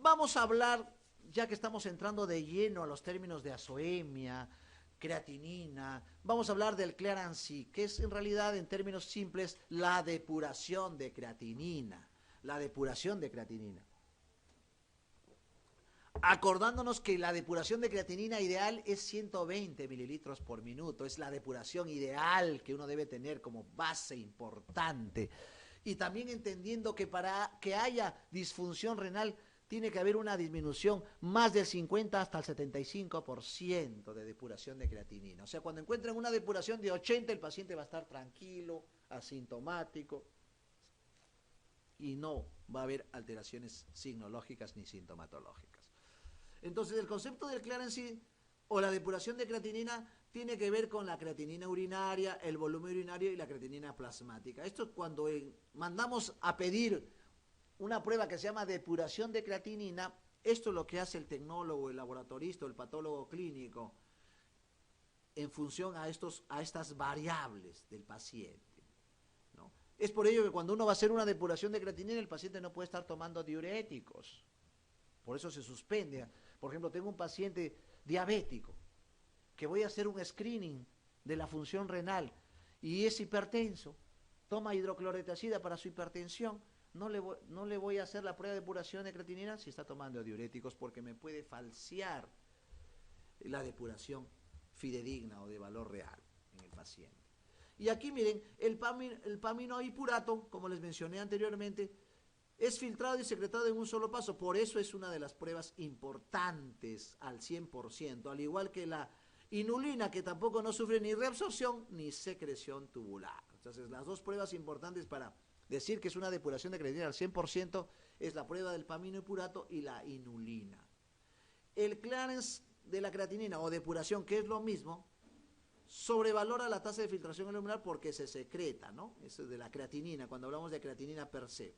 Vamos a hablar, ya que estamos entrando de lleno a los términos de azoemia, creatinina, vamos a hablar del clearance, que es en realidad, en términos simples, la depuración de creatinina. La depuración de creatinina. Acordándonos que la depuración de creatinina ideal es 120 mililitros por minuto, es la depuración ideal que uno debe tener como base importante. Y también entendiendo que para que haya disfunción renal tiene que haber una disminución más del 50 hasta el 75% de depuración de creatinina. O sea, cuando encuentren una depuración de 80, el paciente va a estar tranquilo, asintomático, y no va a haber alteraciones signológicas ni sintomatológicas. Entonces, el concepto del clearance o la depuración de creatinina tiene que ver con la creatinina urinaria, el volumen urinario y la creatinina plasmática. Esto es cuando mandamos a pedir una prueba que se llama depuración de creatinina. Esto es lo que hace el tecnólogo, el laboratorista, el patólogo clínico en función a estas variables del paciente, ¿no? Es por ello que cuando uno va a hacer una depuración de creatinina, el paciente no puede estar tomando diuréticos. Por eso se suspende. Por ejemplo, tengo un paciente diabético que voy a hacer un screening de la función renal y es hipertenso, toma hidroclorotiazida para su hipertensión, no le voy a hacer la prueba de depuración de creatinina si está tomando diuréticos, porque me puede falsear la depuración fidedigna o de valor real en el paciente. Y aquí miren, el paminoipurato, como les mencioné anteriormente, es filtrado y secretado en un solo paso, por eso es una de las pruebas importantes al 100%, al igual que la inulina, que tampoco no sufre ni reabsorción ni secreción tubular. Entonces, las dos pruebas importantes para decir que es una depuración de creatinina al 100% es la prueba del paminoipurato y la inulina. El clearance de la creatinina o depuración, que es lo mismo, sobrevalora la tasa de filtración glomerular porque se secreta, ¿no? Eso es de la creatinina, cuando hablamos de creatinina per se.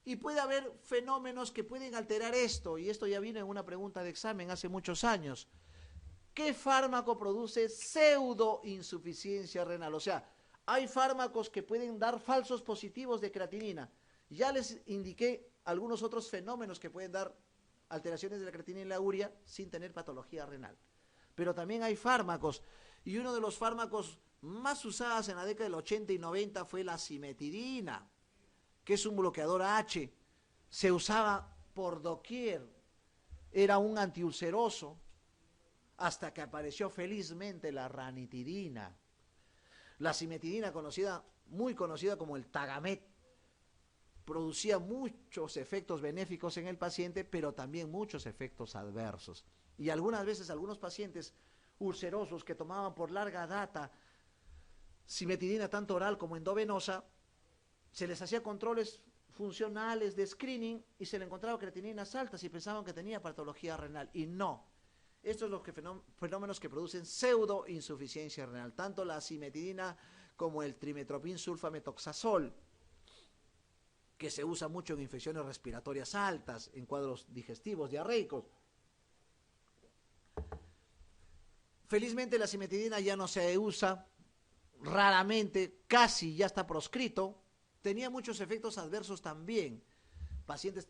Y puede haber fenómenos que pueden alterar esto, y esto ya viene en una pregunta de examen hace muchos años. ¿Qué fármaco produce pseudoinsuficiencia renal? O sea, hay fármacos que pueden dar falsos positivos de creatinina. Ya les indiqué algunos otros fenómenos que pueden dar alteraciones de la creatinina y la urea sin tener patología renal. Pero también hay fármacos, y uno de los fármacos más usados en la década del 80 y 90 fue la cimetidina, que es un bloqueador H, se usaba por doquier, era un antiulceroso, hasta que apareció felizmente la ranitidina. La cimetidina, muy conocida como el Tagamet, producía muchos efectos benéficos en el paciente, pero también muchos efectos adversos. Y algunas veces algunos pacientes ulcerosos que tomaban por larga data cimetidina tanto oral como endovenosa, se les hacía controles funcionales de screening y se le encontraba creatininas altas y pensaban que tenía patología renal, y no. Estos son los fenómenos que producen pseudoinsuficiencia renal, tanto la cimetidina como el trimetoprim sulfametoxazol, que se usa mucho en infecciones respiratorias altas, en cuadros digestivos, diarreicos. Felizmente la cimetidina ya no se usa, raramente, casi ya está proscrito. Tenía muchos efectos adversos también. Pacientes,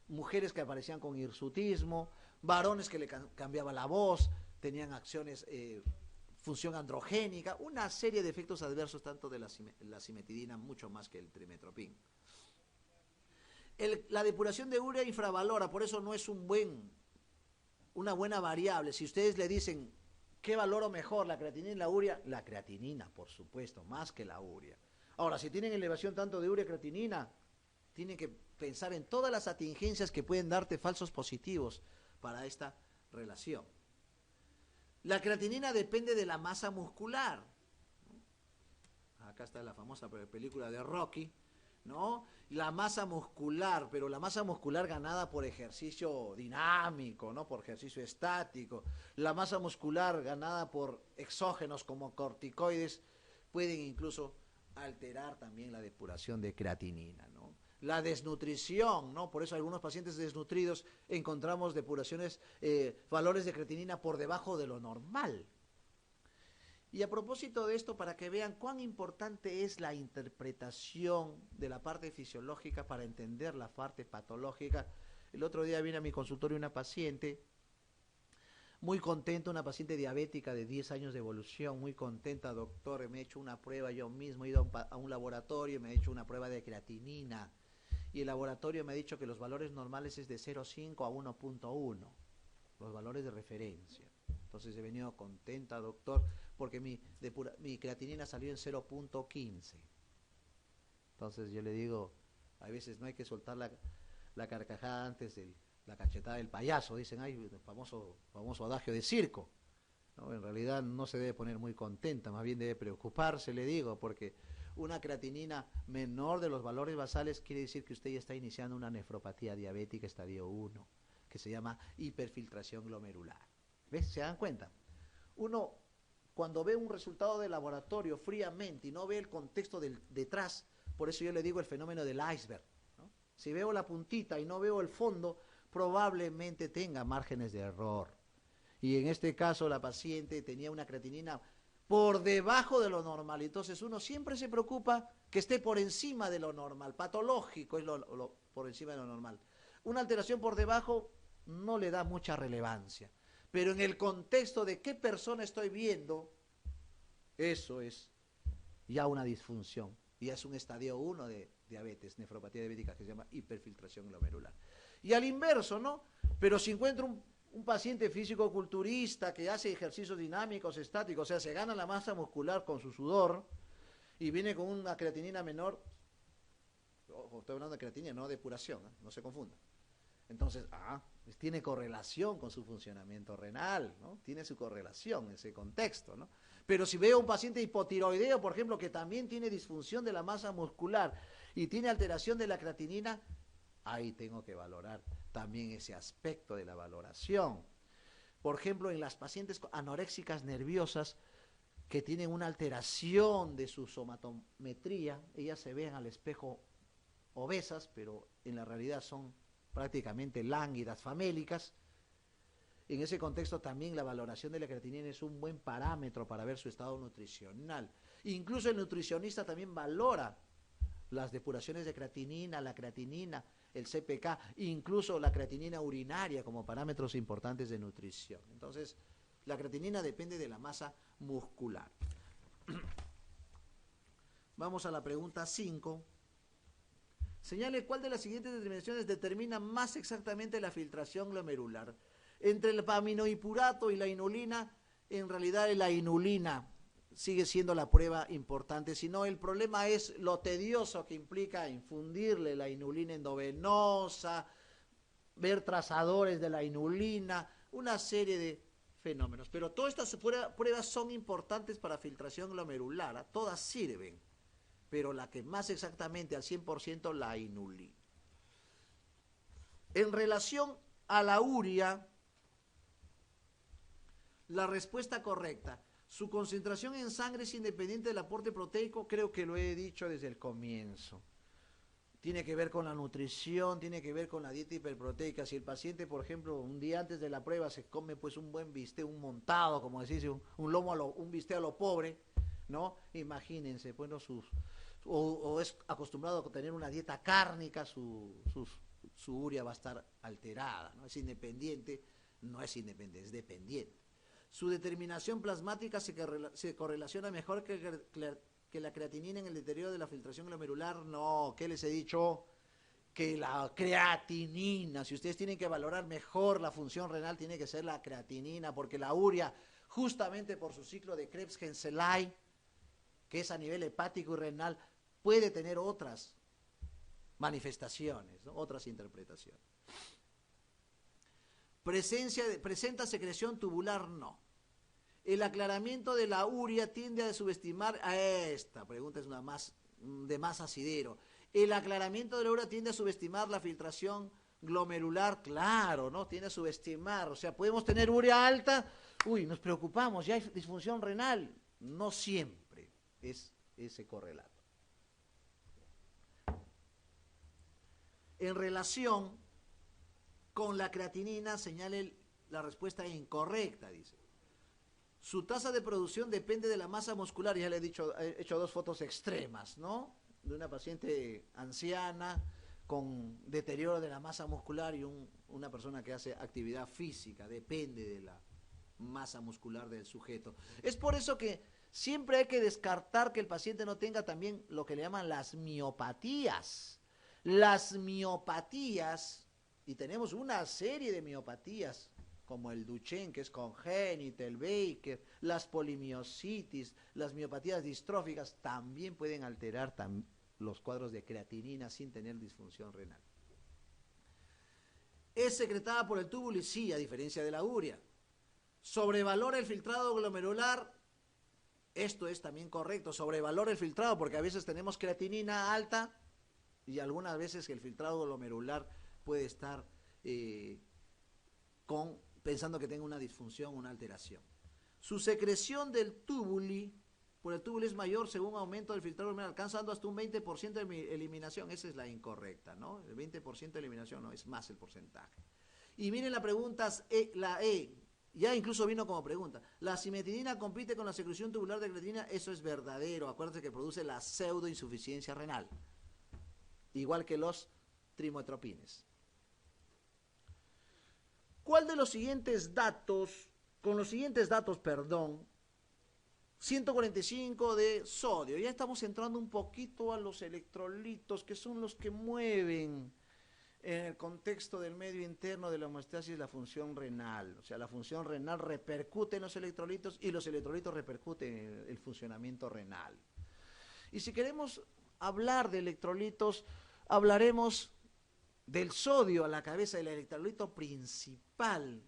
mujeres que aparecían con hirsutismo, varones que le cambiaba la voz, tenían acciones, función androgénica, una serie de efectos adversos tanto de la cimetidina, mucho más que el trimetoprim. La depuración de urea infravalora, por eso no es una buena variable. Si ustedes le dicen, ¿qué valoro mejor, la creatinina y la urea? La creatinina, por supuesto, más que la urea. Ahora, si tienen elevación tanto de urea y creatinina, tienen que pensar en todas las atingencias que pueden darte falsos positivos para esta relación. La creatinina depende de la masa muscular. Acá está la famosa película de Rocky, ¿no? La masa muscular, pero la masa muscular ganada por ejercicio dinámico, no por ejercicio estático. La masa muscular ganada por exógenos como corticoides pueden incluso alterar también la depuración de creatinina, ¿no? La desnutrición, ¿no? Por eso algunos pacientes desnutridos encontramos depuraciones, valores de creatinina por debajo de lo normal. Y a propósito de esto, para que vean cuán importante es la interpretación de la parte fisiológica para entender la parte patológica, El otro día vino a mi consultorio una paciente, muy contenta, una paciente diabética de 10 años de evolución, muy contenta, doctor, me he hecho una prueba yo mismo, he ido a un laboratorio, me he hecho una prueba de creatinina, y el laboratorio me ha dicho que los valores normales es de 0,5 a 1,1, los valores de referencia. Entonces he venido contenta, doctor, porque mi creatinina salió en 0,15. Entonces yo le digo, a veces no hay que soltar la carcajada antes de la cachetada del payaso, dicen, ay, el famoso adagio de circo. ¿No? En realidad no se debe poner muy contenta, más bien debe preocuparse, le digo, porque una creatinina menor de los valores basales quiere decir que usted ya está iniciando una nefropatía diabética estadio 1, que se llama hiperfiltración glomerular. ¿Ves? ¿Se dan cuenta? Uno, cuando ve un resultado de laboratorio fríamente y no ve el contexto detrás, por eso yo le digo el fenómeno del iceberg, ¿no? Si veo la puntita y no veo el fondo, probablemente tenga márgenes de error. Y en este caso la paciente tenía una creatinina por debajo de lo normal. Entonces uno siempre se preocupa que esté por encima de lo normal. Patológico es por encima de lo normal. Una alteración por debajo no le da mucha relevancia. Pero en el contexto de qué persona estoy viendo, eso es ya una disfunción. Ya es un estadio 1 de diabetes, nefropatía diabética, que se llama hiperfiltración glomerular. Y al inverso, ¿no? Pero si encuentro un paciente físico-culturista que hace ejercicios dinámicos, estáticos, o sea, se gana la masa muscular con su sudor y viene con una creatinina menor, estoy hablando de creatinina, no de depuración, ¿eh? No se confunda. Entonces, pues tiene correlación con su funcionamiento renal, ¿no? Tiene su correlación, ese contexto, ¿no? Pero si veo un paciente hipotiroideo, por ejemplo, que también tiene disfunción de la masa muscular y tiene alteración de la creatinina, ahí tengo que valorar también ese aspecto de la valoración. Por ejemplo, en las pacientes anoréxicas nerviosas que tienen una alteración de su somatometría, ellas se ven al espejo obesas, pero en la realidad son prácticamente lánguidas, famélicas. En ese contexto también la valoración de la creatinina es un buen parámetro para ver su estado nutricional. Incluso el nutricionista también valora las depuraciones de creatinina, la creatinina, el CPK, incluso la creatinina urinaria como parámetros importantes de nutrición. Entonces, la creatinina depende de la masa muscular. Vamos a la pregunta 5. Señale cuál de las siguientes determinaciones determina más exactamente la filtración glomerular. Entre el aminohipurato y la inulina, en realidad la inulina sigue siendo la prueba importante, sino el problema es lo tedioso que implica infundirle la inulina endovenosa, ver trazadores de la inulina, una serie de fenómenos. Pero todas estas pruebas son importantes para filtración glomerular, ¿eh? Todas sirven, pero la que más exactamente al 100% la inulina. En relación a la urea, la respuesta correcta, su concentración en sangre es independiente del aporte proteico, creo que lo he dicho desde el comienzo. Tiene que ver con la nutrición, tiene que ver con la dieta hiperproteica. Si el paciente, por ejemplo, un día antes de la prueba se come pues un buen bistec, un montado, como decís, un lomo un bistec a lo pobre, ¿no? Imagínense, bueno, o es acostumbrado a tener una dieta cárnica, su urea va a estar alterada, ¿no? Es independiente, no es independiente, es dependiente. Su determinación plasmática se correlaciona mejor que la creatinina en el deterioro de la filtración glomerular. No, ¿qué les he dicho? Que la creatinina, si ustedes tienen que valorar mejor la función renal, tiene que ser la creatinina, porque la urea, justamente por su ciclo de Krebs-Genzelay, que es a nivel hepático y renal, puede tener otras manifestaciones, ¿no? Otras interpretaciones. ¿Presenta secreción tubular? No. El aclaramiento de la urea tiende a subestimar, esta pregunta es de más asidero. El aclaramiento de la urea tiende a subestimar la filtración glomerular, claro, ¿no? Tiende a subestimar, o sea, podemos tener urea alta, nos preocupamos, ya hay disfunción renal. No siempre es ese correlato. En relación con la creatinina, señale la respuesta incorrecta, dice. Su tasa de producción depende de la masa muscular, he hecho dos fotos extremas, ¿no? De una paciente anciana con deterioro de la masa muscular y una persona que hace actividad física, depende de la masa muscular del sujeto. Es por eso que siempre hay que descartar que el paciente no tenga también lo que le llaman las miopatías. Las miopatías, y tenemos una serie de miopatías, como el Duchenne, que es congénita, el Baker, las polimiositis, las miopatías distróficas, también pueden alterar los cuadros de creatinina sin tener disfunción renal. ¿Es secretada por el túbulo? Sí, a diferencia de la urea. ¿Sobrevalora el filtrado glomerular? Esto es también correcto, sobrevalora el filtrado, porque a veces tenemos creatinina alta y algunas veces el filtrado glomerular puede estar pensando que tenga una disfunción, una alteración. Su secreción del túbulo por el túbulo es mayor según aumento del filtrado glomerular, alcanzando hasta un 20% de eliminación. Esa es la incorrecta, ¿no? El 20% de eliminación no, es más el porcentaje. Y miren la pregunta, la E, ya incluso vino como pregunta. ¿La cimetinina compite con la secreción tubular de creatinina? Eso es verdadero. Acuérdense que produce la pseudoinsuficiencia renal, igual que los trimetopines. ¿Cuál de los siguientes datos, con los siguientes datos, 145 de sodio? Ya estamos entrando un poquito a los electrolitos, que son los que mueven en el contexto del medio interno de la homeostasis la función renal. O sea, la función renal repercute en los electrolitos y los electrolitos repercuten en el funcionamiento renal. Y si queremos hablar de electrolitos, hablaremos del sodio a la cabeza del electrolito principal,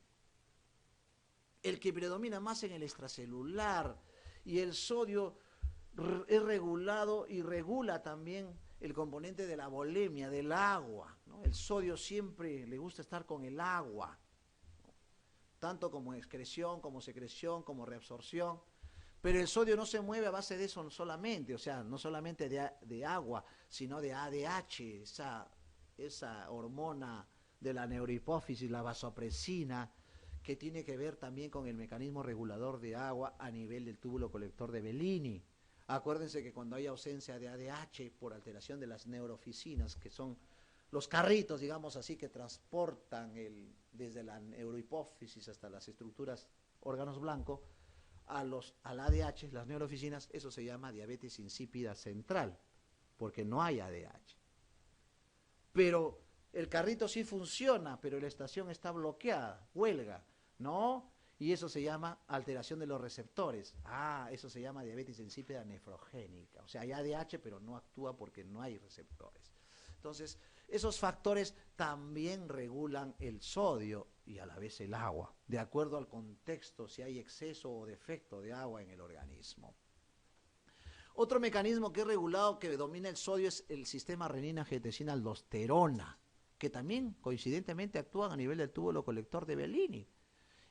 el que predomina más en el extracelular, y el sodio es regulado y regula también el componente de la volemia, del agua, ¿no? El sodio siempre le gusta estar con el agua, ¿no? Tanto como excreción, como secreción, como reabsorción. Pero el sodio no se mueve a base de eso solamente, o sea, no solamente de agua, sino de ADH, esa hormona de la neurohipófisis, la vasopresina, que tiene que ver también con el mecanismo regulador de agua a nivel del túbulo colector de Bellini. Acuérdense que cuando hay ausencia de ADH por alteración de las neuroficinas, que son los carritos, digamos así, que transportan desde la neurohipófisis hasta las estructuras órganos blancos, al ADH, las neuroficinas, eso se llama diabetes insípida central, porque no hay ADH. Pero el carrito sí funciona, pero la estación está bloqueada, huelga, ¿no? Y eso se llama alteración de los receptores. Eso se llama diabetes insípida nefrogénica. O sea, hay ADH, pero no actúa porque no hay receptores. Entonces, esos factores también regulan el sodio y a la vez el agua, de acuerdo al contexto, si hay exceso o defecto de agua en el organismo. Otro mecanismo que es regulado, que domina el sodio, es el sistema renina-angiotensina-aldosterona, que también coincidentemente actúan a nivel del túbulo colector de Bellini.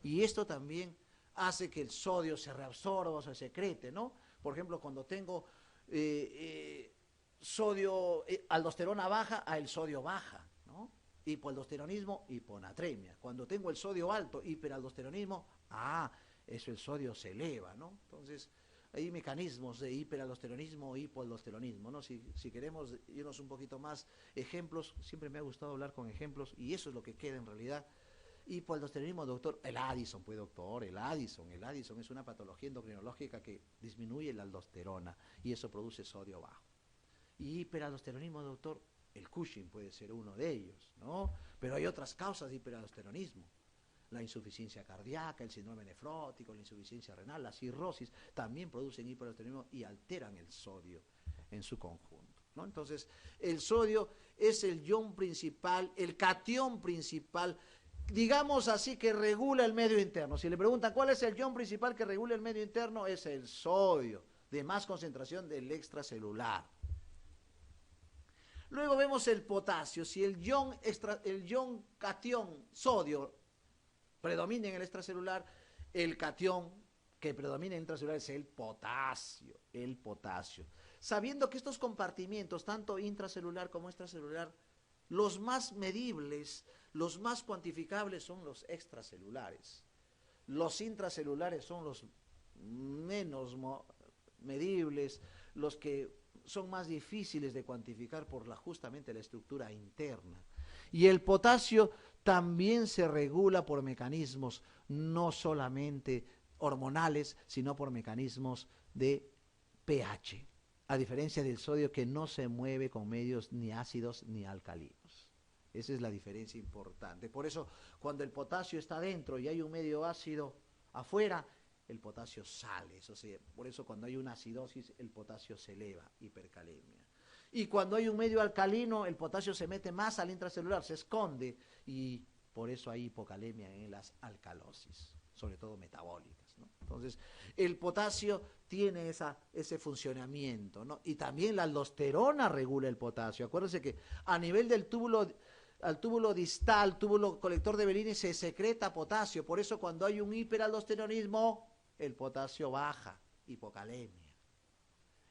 Y esto también hace que el sodio se reabsorba o se secrete, ¿no? Por ejemplo, cuando tengo sodio, aldosterona baja, el sodio baja, ¿no? Hipoaldosteronismo, hiponatremia. Cuando tengo el sodio alto, hiperaldosteronismo, eso el sodio se eleva, ¿no? Entonces, hay mecanismos de hiperaldosteronismo o hipoaldosteronismo, ¿no? Si queremos irnos un poquito más, ejemplos, siempre me ha gustado hablar con ejemplos, y eso es lo que queda en realidad. Hipoaldosteronismo, doctor, el Addison, pues doctor, el Addison es una patología endocrinológica que disminuye la aldosterona, y eso produce sodio bajo. Y hiperaldosteronismo, doctor, el Cushing puede ser uno de ellos, ¿no? Pero hay otras causas de hiperaldosteronismo. La insuficiencia cardíaca, el síndrome nefrótico, la insuficiencia renal, la cirrosis, también producen hiperaldosteronismo y alteran el sodio en su conjunto, ¿no? Entonces, el sodio es el ion principal, el catión principal, digamos así, que regula el medio interno. Si le preguntan cuál es el ion principal que regula el medio interno, es el sodio, de más concentración del extracelular. Luego vemos el potasio. Si el ion catión sodio predomina en el extracelular, el catión que predomina en el intracelular es el potasio, Sabiendo que estos compartimientos, tanto intracelular como extracelular, los más medibles, los más cuantificables son los extracelulares. Los intracelulares son los menos medibles, los que son más difíciles de cuantificar por justamente la estructura interna. Y el potasio también se regula por mecanismos no solamente hormonales, sino por mecanismos de pH, a diferencia del sodio que no se mueve con medios ni ácidos ni alcalinos. Esa es la diferencia importante. Por eso, cuando el potasio está dentro y hay un medio ácido afuera, el potasio sale. Eso sí, por eso cuando hay una acidosis, el potasio se eleva, hipercalemia. Y cuando hay un medio alcalino, el potasio se mete más al intracelular, se esconde, y por eso hay hipocalemia en las alcalosis, sobre todo metabólicas, ¿no? Entonces, el potasio tiene ese funcionamiento, ¿no? Y también la aldosterona regula el potasio. Acuérdense que a nivel del túbulo distal, túbulo colector de Bellini, se secreta potasio. Por eso cuando hay un hiperaldosteronismo, el potasio baja, hipocalemia.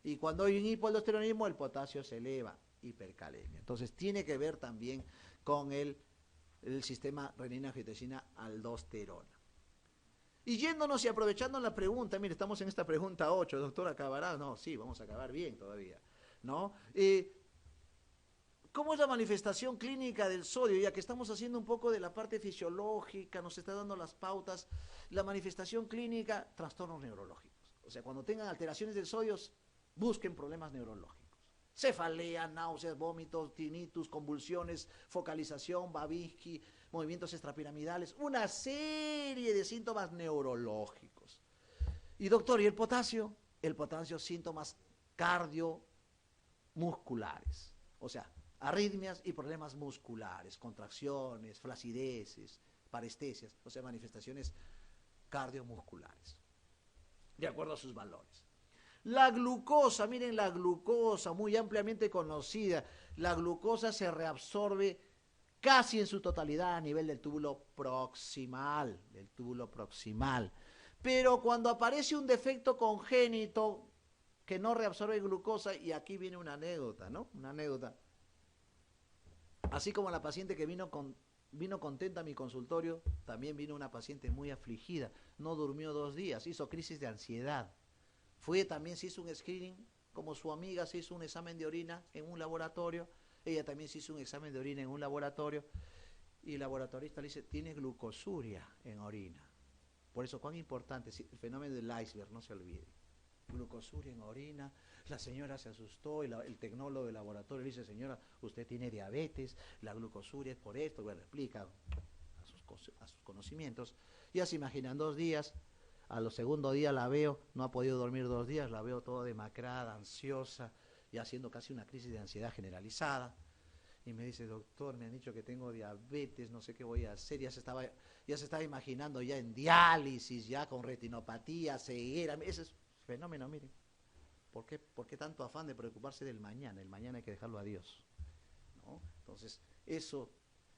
Y cuando hay un hipoaldosteronismo, el potasio se eleva, hipercalemia. Entonces tiene que ver también con el sistema renina-angiotensina-aldosterona. Y yéndonos y aprovechando la pregunta, mire, estamos en esta pregunta 8, doctor, ¿acabará? No, sí, vamos a acabar bien todavía, ¿no? ¿Cómo es la manifestación clínica del sodio? Ya que estamos haciendo un poco de la parte fisiológica, nos está dando las pautas, la manifestación clínica, trastornos neurológicos. O sea, cuando tengan alteraciones del sodio, busquen problemas neurológicos. Cefalea, náuseas, vómitos, tinnitus, convulsiones, focalización, Babinski, movimientos extrapiramidales, una serie de síntomas neurológicos. Y doctor, ¿y el potasio? El potasio, síntomas cardiomusculares. O sea, arritmias y problemas musculares, contracciones, flacideces, parestesias, o sea, manifestaciones cardiomusculares, de acuerdo a sus valores. La glucosa, miren la glucosa, muy ampliamente conocida, la glucosa se reabsorbe casi en su totalidad a nivel del túbulo proximal, Pero cuando aparece un defecto congénito que no reabsorbe glucosa, y aquí viene una anécdota, ¿no? Una anécdota. Así como la paciente que vino contenta a mi consultorio, también vino una paciente muy afligida, no durmió 2 días, hizo crisis de ansiedad. También se hizo un screening, como su amiga se hizo un examen de orina en un laboratorio, ella también se hizo un examen de orina en un laboratorio, y el laboratorista le dice, tiene glucosuria en orina. Por eso, cuán importante, el fenómeno del iceberg, no se olvide. Glucosuria en orina, la señora se asustó, y el tecnólogo del laboratorio le dice, señora, usted tiene diabetes, la glucosuria es por esto, bueno, explica a sus conocimientos. Ya se imaginan, 2 días, a los segundo día la veo, no ha podido dormir 2 días, la veo toda demacrada, ansiosa, y haciendo casi una crisis de ansiedad generalizada. Y me dice, doctor, me han dicho que tengo diabetes, no sé qué voy a hacer. Ya se estaba imaginando ya en diálisis, ya con retinopatía, ceguera. Ese es fenómeno, miren. ¿Por qué tanto afán de preocuparse del mañana? El mañana hay que dejarlo a Dios, ¿no? Entonces, eso,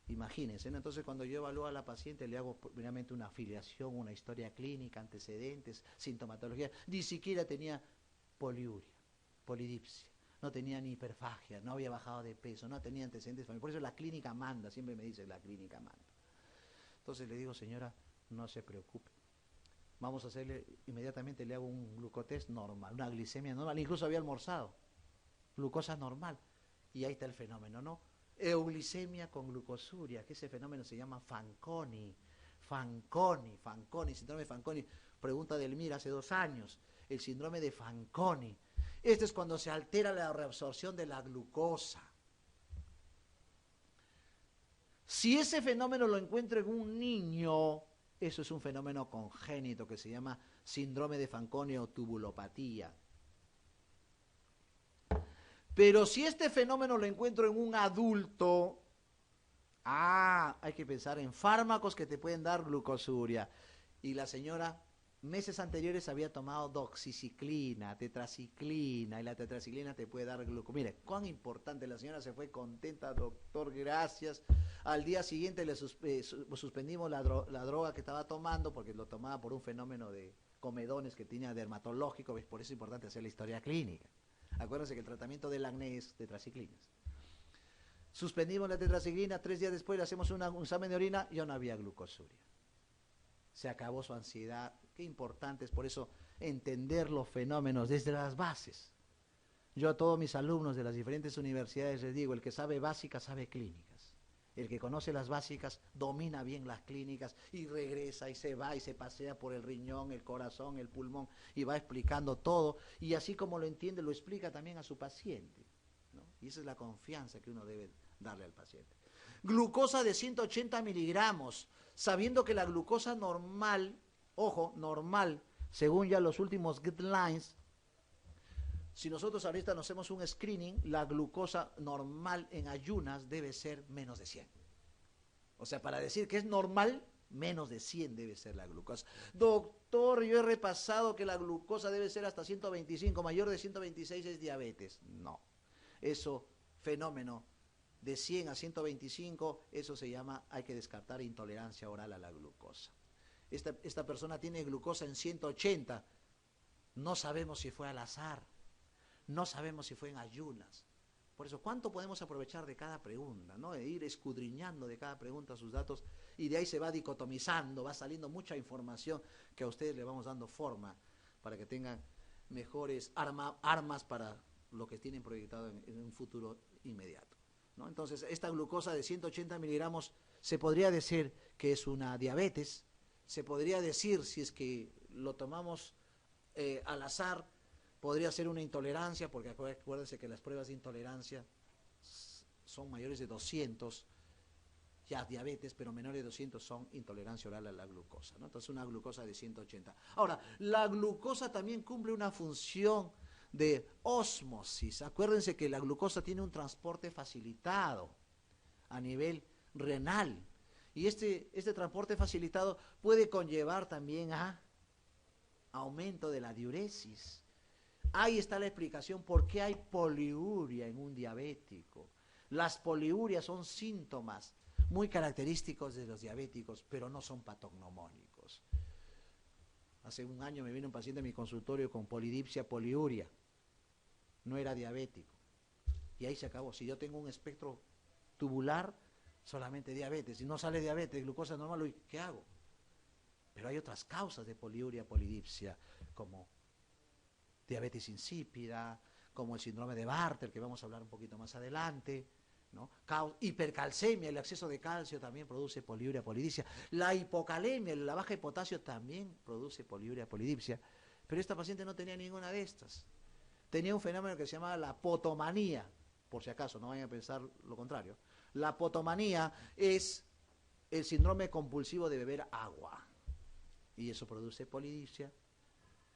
imagínense, ¿no? Entonces, cuando yo evalúo a la paciente, le hago primeramente una afiliación, una historia clínica, antecedentes, sintomatología. Ni siquiera tenía poliuria, polidipsia. No tenía ni hiperfagia, no había bajado de peso, no tenía antecedentes familiares. Por eso la clínica manda, siempre me dice la clínica manda. Entonces le digo, señora, no se preocupe. Vamos a hacerle, inmediatamente le hago un glucotest normal, una glicemia normal, incluso había almorzado, glucosa normal. Y ahí está el fenómeno, ¿no? Euglicemia con glucosuria, que ese fenómeno se llama Fanconi, síndrome de Fanconi. Pregunta de Elmira hace 2 años, el síndrome de Fanconi. Este es cuando se altera la reabsorción de la glucosa. Si ese fenómeno lo encuentro en un niño, eso es un fenómeno congénito que se llama síndrome de Fanconi o tubulopatía. Pero si este fenómeno lo encuentro en un adulto, hay que pensar en fármacos que te pueden dar glucosuria. Y la señora meses anteriores había tomado doxiciclina, tetraciclina, y la tetraciclina te puede dar glucosa. Mire, cuán importante, la señora se fue contenta, doctor, gracias. Al día siguiente le suspendimos la droga que estaba tomando, porque lo tomaba por un fenómeno de comedones que tenía dermatológico, ¿ves? Por eso es importante hacer la historia clínica. Acuérdense que el tratamiento del acné es tetraciclinas. Suspendimos la tetraciclina, 3 días después le hacemos un examen de orina, ya no había glucosuria. Se acabó su ansiedad. Qué importante es por eso entender los fenómenos desde las bases. Yo a todos mis alumnos de las diferentes universidades les digo, el que sabe básicas, sabe clínicas. El que conoce las básicas, domina bien las clínicas y regresa y se va y se pasea por el riñón, el corazón, el pulmón y va explicando todo. Y así como lo entiende, lo explica también a su paciente, ¿no? Y esa es la confianza que uno debe darle al paciente. Glucosa de 180 miligramos, sabiendo que la glucosa normal, ojo, normal, según ya los últimos guidelines, si nosotros ahorita nos hacemos un screening, la glucosa normal en ayunas debe ser menos de 100. O sea, para decir que es normal, menos de 100 debe ser la glucosa. Doctor, yo he repasado que la glucosa debe ser hasta 125, mayor de 126 es diabetes. No, eso, fenómeno de 100 a 125, eso se llama, hay que descartar intolerancia oral a la glucosa. Esta persona tiene glucosa en 180, no sabemos si fue al azar. No sabemos si fue en ayunas. Por eso, ¿cuánto podemos aprovechar de cada pregunta, ¿no? De ir escudriñando de cada pregunta sus datos y de ahí se va dicotomizando, va saliendo mucha información que a ustedes le vamos dando forma para que tengan mejores armas para lo que tienen proyectado en un futuro inmediato, ¿no? Entonces, esta glucosa de 180 miligramos se podría decir que es una diabetes, se podría decir, si es que lo tomamos al azar, podría ser una intolerancia, porque acuérdense que las pruebas de intolerancia son mayores de 200, ya diabetes, pero menores de 200 son intolerancia oral a la glucosa, ¿no? Entonces una glucosa de 180. Ahora, la glucosa también cumple una función de ósmosis. Acuérdense que la glucosa tiene un transporte facilitado a nivel renal. Y este transporte facilitado puede conllevar también a aumento de la diuresis. Ahí está la explicación por qué hay poliuria en un diabético. Las poliurias son síntomas muy característicos de los diabéticos, pero no son patognomónicos. Hace un año me vino un paciente a mi consultorio con polidipsia, poliuria. No era diabético. Y ahí se acabó. Si yo tengo un espectro tubular, solamente diabetes. Si no sale diabetes, glucosa normal, ¿qué hago? Pero hay otras causas de poliuria, polidipsia, como diabetes insípida, como el síndrome de Bartter, que vamos a hablar un poquito más adelante, ¿no? Hipercalcemia, el exceso de calcio también produce poliuria, polidipsia. La hipocalemia, la baja de potasio también produce poliuria, polidipsia. Pero esta paciente no tenía ninguna de estas. Tenía un fenómeno que se llamaba la potomanía, por si acaso, no vayan a pensar lo contrario. La potomanía es el síndrome compulsivo de beber agua. Y eso produce polidipsia,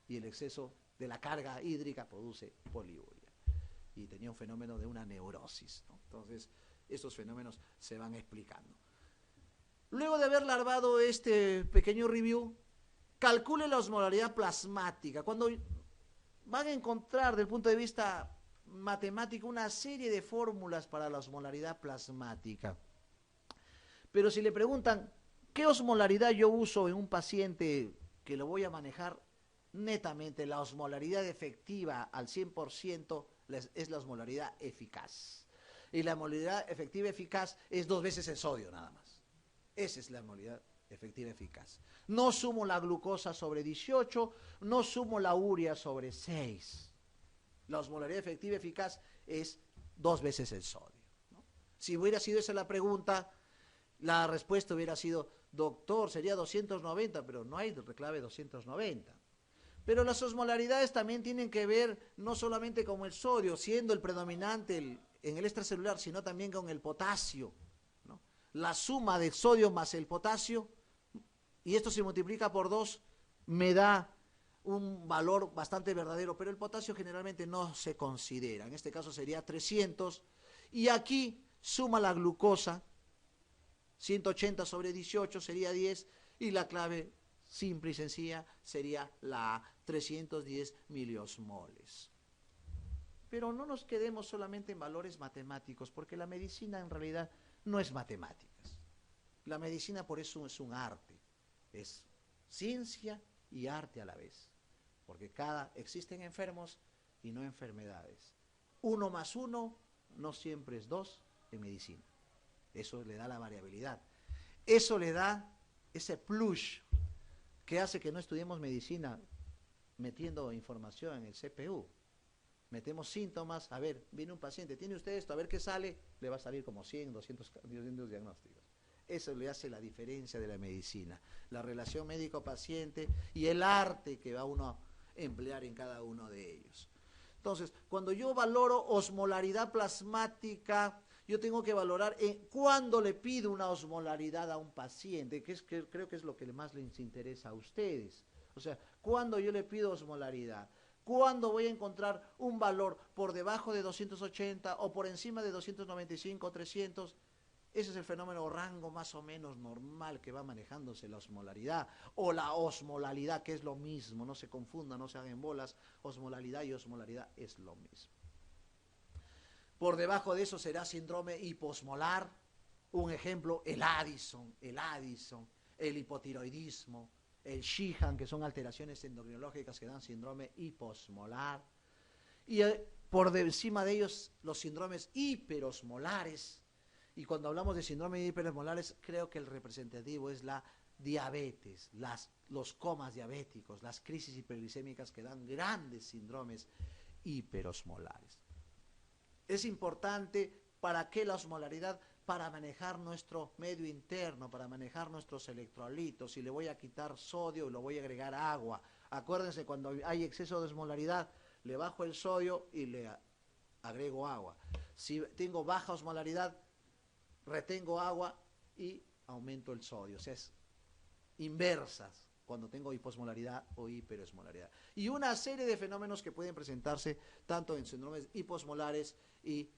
y el exceso de la carga hídrica produce poliuria. Y tenía un fenómeno de una neurosis, ¿no? Entonces, estos fenómenos se van explicando. Luego de haber larvado este pequeño review, calcule la osmolaridad plasmática. Cuando van a encontrar, desde el punto de vista matemático, una serie de fórmulas para la osmolaridad plasmática. Pero si le preguntan, ¿qué osmolaridad yo uso en un paciente que lo voy a manejar? Netamente, la osmolaridad efectiva al 100% es la osmolaridad eficaz. Y la osmolaridad efectiva eficaz es 2 veces el sodio nada más. Esa es la osmolaridad efectiva eficaz. No sumo la glucosa sobre 18, no sumo la urea sobre 6. La osmolaridad efectiva eficaz es 2 veces el sodio, ¿no? Si hubiera sido esa la pregunta, la respuesta hubiera sido, doctor, sería 290, pero no hay reclave 290. Pero las osmolaridades también tienen que ver no solamente con el sodio, siendo el predominante en el extracelular, sino también con el potasio, ¿no? La suma del sodio más el potasio, y esto se multiplica por 2, me da un valor bastante verdadero, pero el potasio generalmente no se considera. En este caso sería 300, y aquí suma la glucosa, 180 sobre 18 sería 10, y la clave simple y sencilla sería la 310 miliosmoles. Pero no nos quedemos solamente en valores matemáticos, porque la medicina en realidad no es matemáticas. La medicina por eso es un arte, es ciencia y arte a la vez, porque existen enfermos y no enfermedades. 1 más 1 no siempre es 2 en medicina. Eso le da la variabilidad. Eso le da ese plus que hace que no estudiemos medicina metiendo información en el CPU. Metemos síntomas, a ver, viene un paciente, tiene usted esto, a ver qué sale, le va a salir como 100, 200 diagnósticos. Eso le hace la diferencia de la medicina, la relación médico-paciente y el arte que va uno a emplear en cada uno de ellos. Entonces, cuando yo valoro osmolaridad plasmática, yo tengo que valorar cuándo le pido una osmolaridad a un paciente, que creo que es lo que más les interesa a ustedes. O sea, cuándo yo le pido osmolaridad, cuándo voy a encontrar un valor por debajo de 280 o por encima de 295 o 300. Ese es el fenómeno o rango más o menos normal que va manejándose la osmolaridad o la osmolalidad, que es lo mismo, no se confundan, no se hagan bolas, osmolalidad y osmolaridad es lo mismo. Por debajo de eso será síndrome hiposmolar, un ejemplo, el Addison, el hipotiroidismo, el Sheehan, que son alteraciones endocrinológicas que dan síndrome hiposmolar, y por encima de ellos los síndromes hiperosmolares. Y cuando hablamos de síndrome hiperosmolares, creo que el representativo es la diabetes, los comas diabéticos, las crisis hiperglicémicas que dan grandes síndromes hiperosmolares. Es importante, ¿para qué la osmolaridad? Para manejar nuestro medio interno, para manejar nuestros electrolitos. Si le voy a quitar sodio, le voy a agregar agua. Acuérdense, cuando hay exceso de osmolaridad, le bajo el sodio y le agrego agua. Si tengo baja osmolaridad, retengo agua y aumento el sodio. O sea, es inversas cuando tengo hiposmolaridad o hiperosmolaridad. Y una serie de fenómenos que pueden presentarse tanto en síndromes hiposmolares y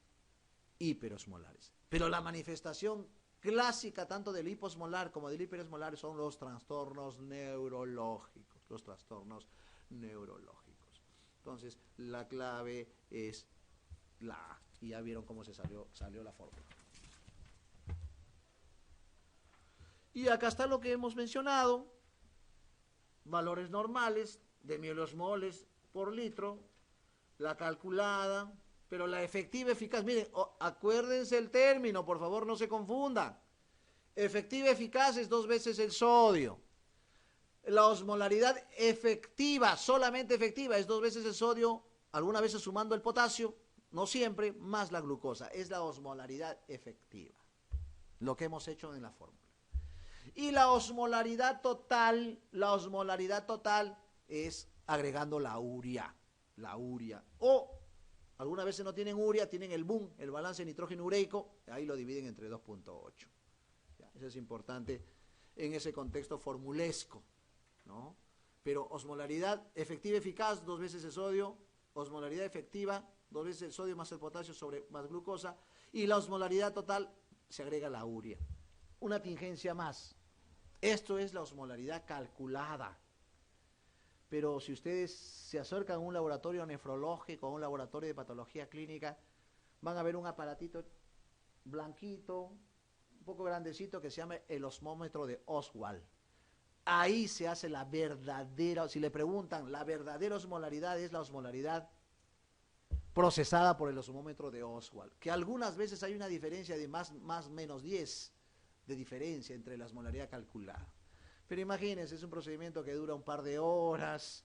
hiperosmolares. Pero la manifestación clásica tanto del hiposmolar como del hiperosmolar son los trastornos neurológicos. Entonces, la clave es la A. Y ya vieron cómo salió la fórmula. Y acá está lo que hemos mencionado, valores normales de miliosmoles por litro, la calculada, pero la efectiva eficaz, miren, acuérdense el término, por favor no se confundan. Efectiva eficaz es 2 veces el sodio. La osmolaridad efectiva, solamente efectiva, es 2 veces el sodio, algunas veces sumando el potasio, no siempre, más la glucosa. Es la osmolaridad efectiva, lo que hemos hecho en la fórmula. Y la osmolaridad total es agregando la urea. O algunas veces no tienen urea, tienen el BUN, el balance nitrógeno ureico, ahí lo dividen entre 2.8. Eso es importante en ese contexto formulesco, ¿no? Pero osmolaridad efectiva eficaz, 2 veces el sodio, osmolaridad efectiva, 2 veces el sodio más el potasio más glucosa, y la osmolaridad total se agrega la urea. Una tingencia más. Esto es la osmolaridad calculada. Pero si ustedes se acercan a un laboratorio nefrológico, a un laboratorio de patología clínica, van a ver un aparatito blanquito, un poco grandecito, que se llama el osmómetro de Oswald. Ahí se hace la verdadera, si le preguntan, la verdadera osmolaridad es la osmolaridad procesada por el osmómetro de Oswald, que algunas veces hay una diferencia de más menos 10 de diferencia entre la osmolaridad calculada. Pero imagínense, es un procedimiento que dura un par de horas.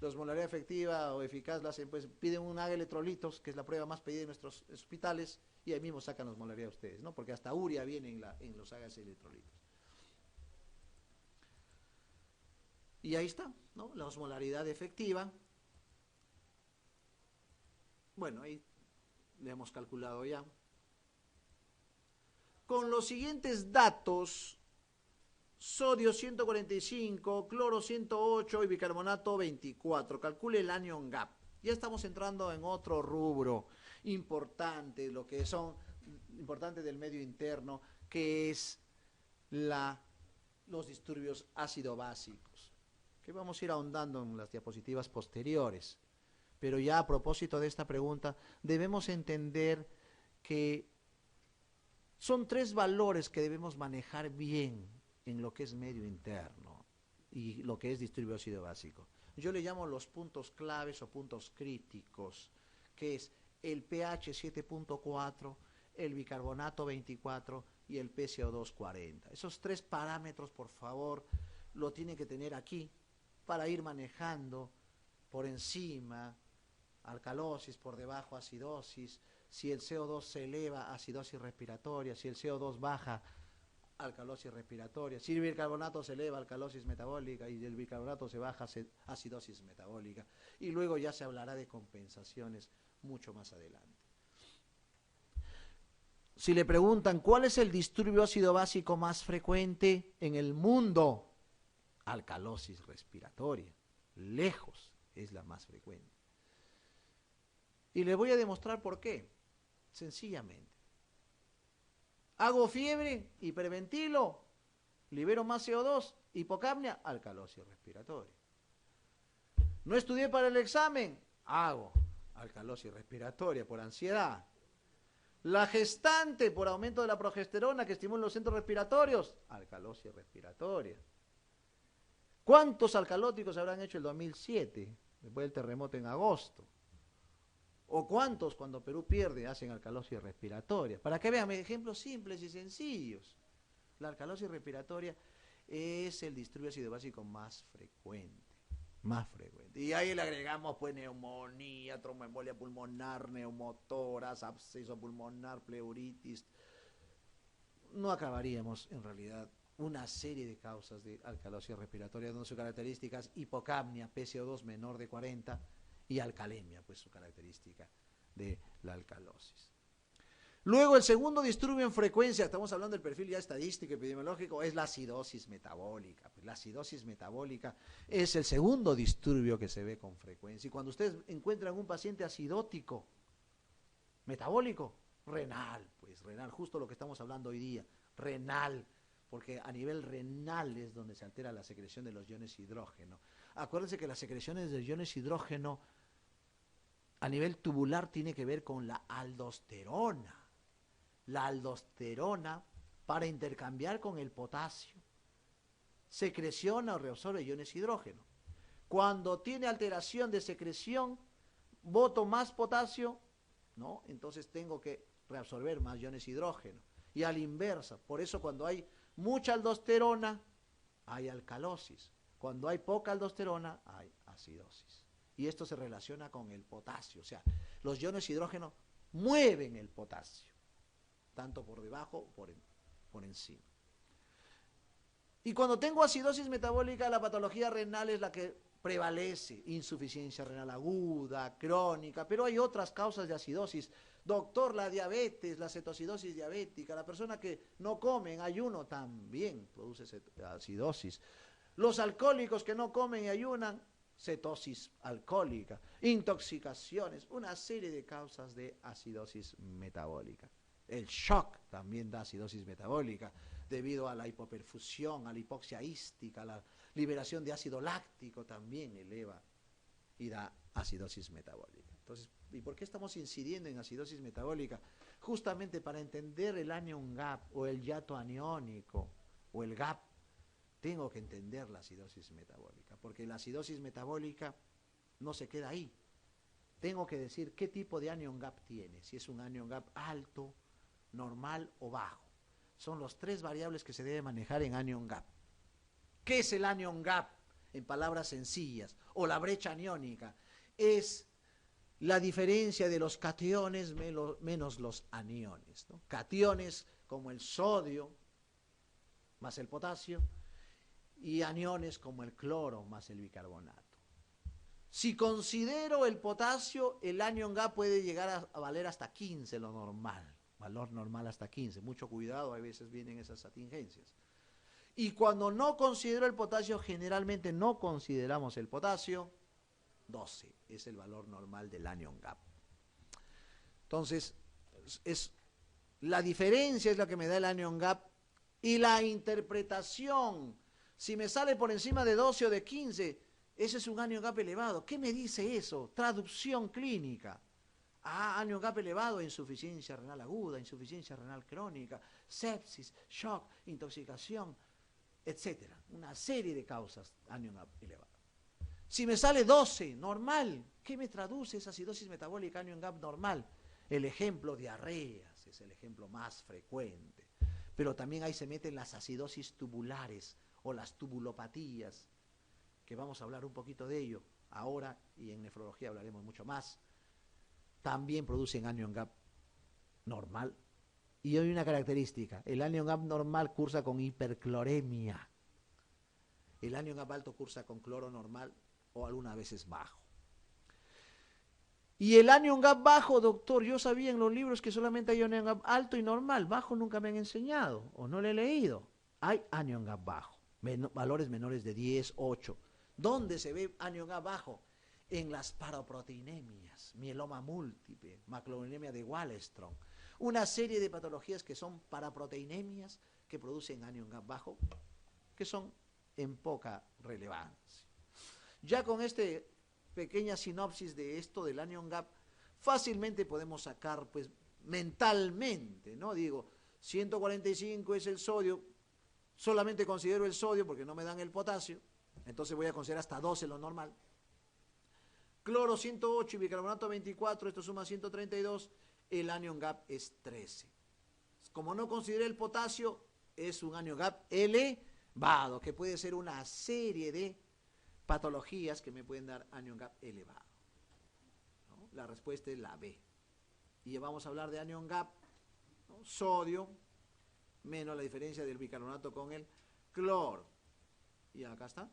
La osmolaridad efectiva o eficaz la hacen, pues piden un AG electrolitos, que es la prueba más pedida en nuestros hospitales, y ahí mismo sacan la osmolaridad ustedes, ¿no? Porque hasta urea viene en los AG electrolitos. Y ahí está, ¿no? La osmolaridad efectiva. Bueno, ahí le hemos calculado ya. Con los siguientes datos: sodio 145, cloro 108 y bicarbonato 24. Calcule el anion gap. Ya estamos entrando en otro rubro importante, lo que son importante del medio interno, que es los disturbios ácido-básicos, que vamos a ir ahondando en las diapositivas posteriores. Pero ya a propósito de esta pregunta, debemos entender que son 3 valores que debemos manejar bien en lo que es medio interno y lo que es disturbio ácido básico. Yo le llamo los puntos claves o puntos críticos, que es el pH 7.4, el bicarbonato 24 y el PCO2 40. Esos 3 parámetros, por favor, lo tienen que tener aquí para ir manejando por encima alcalosis, por debajo acidosis. Si el CO2 se eleva, acidosis respiratoria. Si el CO2 baja, alcalosis respiratoria. Si el bicarbonato se eleva, alcalosis metabólica, y el bicarbonato se baja, acidosis metabólica. Y luego ya se hablará de compensaciones mucho más adelante. Si le preguntan cuál es el disturbio ácido básico más frecuente en el mundo, alcalosis respiratoria, lejos es la más frecuente. Y le voy a demostrar por qué, sencillamente. Hago fiebre, hiperventilo, libero más CO2, hipocapnia, alcalosis respiratoria. No estudié para el examen, hago alcalosis respiratoria por ansiedad. La gestante por aumento de la progesterona que estimula los centros respiratorios, alcalosis respiratoria. ¿Cuántos alcalóticos habrán hecho el 2007, después del terremoto en agosto? ¿O cuántos cuando Perú pierde hacen alcalosis respiratoria? Para que vean ejemplos simples y sencillos. La alcalosis respiratoria es el disturbio ácido básico más frecuente. Más frecuente. Y ahí le agregamos pues neumonía, tromboembolia pulmonar, neumotoras, absceso pulmonar, pleuritis. No acabaríamos en realidad una serie de causas de alcalosis respiratoria, donde sus características hipocapnia, PCO2 menor de 40 y alcalemia, pues su característica de la alcalosis. Luego el segundo disturbio en frecuencia, estamos hablando del perfil ya estadístico epidemiológico, es la acidosis metabólica. Pues la acidosis metabólica es el segundo disturbio que se ve con frecuencia. Y cuando ustedes encuentran un paciente acidótico, metabólico, renal, pues renal, justo lo que estamos hablando hoy día, renal, porque a nivel renal es donde se altera la secreción de los iones hidrógeno. Acuérdense que las secreciones de iones hidrógeno a nivel tubular tiene que ver con la aldosterona. La aldosterona, para intercambiar con el potasio, secreciona o reabsorbe iones hidrógeno. Cuando tiene alteración de secreción, boto más potasio, ¿no? Entonces tengo que reabsorber más iones hidrógeno. Y a la inversa, por eso cuando hay mucha aldosterona, hay alcalosis. Cuando hay poca aldosterona, hay acidosis. Y esto se relaciona con el potasio, o sea, los iones hidrógeno mueven el potasio, tanto por debajo como por encima. Y cuando tengo acidosis metabólica, la patología renal es la que prevalece, insuficiencia renal aguda, crónica, pero hay otras causas de acidosis. Doctor, la diabetes, la cetoacidosis diabética, la persona que no come en ayuno también produce acidosis. Los alcohólicos que no comen y ayunan, cetosis alcohólica, intoxicaciones, una serie de causas de acidosis metabólica. El shock también da acidosis metabólica debido a la hipoperfusión, a la hipoxia ística, la liberación de ácido láctico también eleva y da acidosis metabólica. Entonces, ¿y por qué estamos incidiendo en acidosis metabólica? Justamente para entender el anion gap o el hiato aniónico o el gap, tengo que entender la acidosis metabólica, porque la acidosis metabólica no se queda ahí. Tengo que decir qué tipo de anion gap tiene, si es un anion gap alto, normal o bajo. Son los tres variables que se debe manejar en anion gap. ¿Qué es el anion gap? En palabras sencillas, o la brecha aniónica, es la diferencia de los cationes menos los aniones, ¿no? Cationes como el sodio más el potasio y aniones como el cloro más el bicarbonato. Si considero el potasio, el anion gap puede llegar a valer hasta 15, lo normal, valor normal hasta 15. Mucho cuidado, a veces vienen esas atingencias. Y cuando no considero el potasio, generalmente no consideramos el potasio, 12 es el valor normal del anion gap. Entonces, la diferencia es la que me da el anion gap y la interpretación. Si me sale por encima de 12 o de 15, ese es un anion gap elevado. ¿Qué me dice eso? Traducción clínica. Anion gap elevado, insuficiencia renal aguda, insuficiencia renal crónica, sepsis, shock, intoxicación, etcétera. Una serie de causas, anion gap elevado. Si me sale 12, normal, ¿qué me traduce esa acidosis metabólica anion gap normal? El ejemplo, diarreas, es el ejemplo más frecuente. Pero también ahí se meten las acidosis tubulares o las tubulopatías, que vamos a hablar un poquito de ello ahora y en nefrología hablaremos mucho más. también producen anion gap normal. Y hay una característica, el anion gap normal cursa con hipercloremia. El anion gap alto cursa con cloro normal o algunas veces bajo. Y el anion gap bajo, doctor, yo sabía en los libros que solamente hay anion gap alto y normal. Bajo nunca me han enseñado o no le he leído. Hay anion gap bajo, valores menores de 10, 8. ¿Dónde se ve anion gap bajo? En las paraproteinemias, mieloma múltiple, macroglobulinemia de Waldenström. Una serie de patologías que son paraproteinemias que producen anion gap bajo, que son en poca relevancia. Ya con este pequeña sinopsis de esto del anion gap, fácilmente podemos sacar, pues, mentalmente, ¿no? Digo, 145 es el sodio, solamente considero el sodio porque no me dan el potasio, entonces voy a considerar hasta 12 lo normal. Cloro 108 y bicarbonato 24, esto suma 132, el anion gap es 13. Como no consideré el potasio, es un anion gap elevado, que puede ser una serie de patologías que me pueden dar anion gap elevado, ¿no? La respuesta es la B. Y vamos a hablar de anion gap, ¿no? Sodio menos la diferencia del bicarbonato con el cloro. Y acá está.